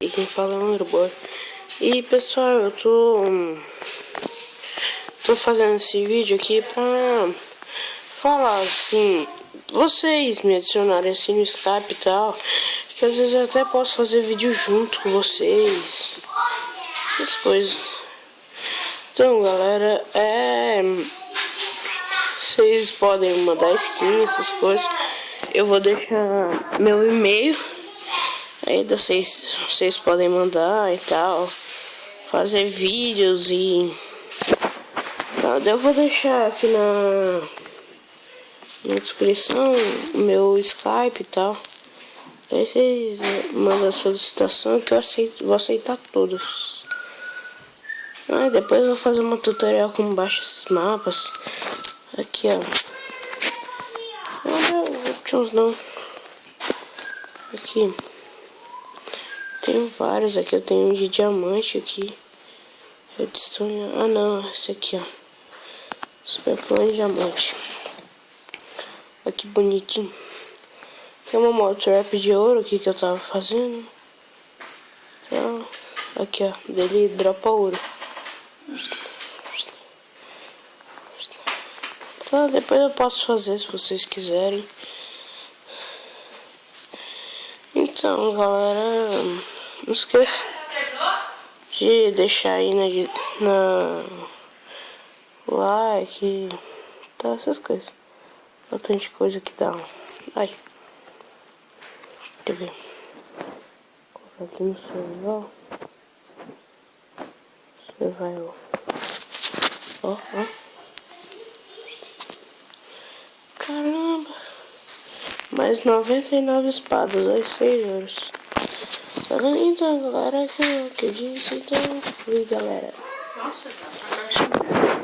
E quem fala é um Airboy. E pessoal, eu tô fazendo esse vídeo aqui pra falar assim, vocês me adicionarem assim no Skype e tal, que às vezes eu até posso fazer vídeo junto com vocês, essas coisas. Então galera, vocês podem mandar skin, essas coisas. Eu vou deixar meu e-mail aí, vocês podem mandar e tal, fazer vídeos e eu vou deixar aqui na descrição meu Skype e tal. Aí vocês mandam a solicitação que eu vou aceitar todos. Aí depois eu vou fazer uma tutorial como baixa esses mapas. Aqui ó. Não. Aqui. Tenho vários aqui. Eu tenho um de diamante aqui. Redstone. Ah não, esse aqui ó. Super plano de diamante. Olha que bonitinho. Aqui é uma moto trap de ouro aqui que eu tava fazendo. Então, aqui ó, dele dropa ouro. Então depois eu posso fazer se vocês quiserem. Então galera, não esqueça de deixar aí na like, tá, essas coisas. Bastante coisa que dá. Ai. Quer ver? Vou colocar aqui no celular. Você vai, ó. Caramba. Mais 99 espadas, aí 6 euros. Tá vendo então, galera? Que eu disse, então. Fui, galera. Nossa, tá.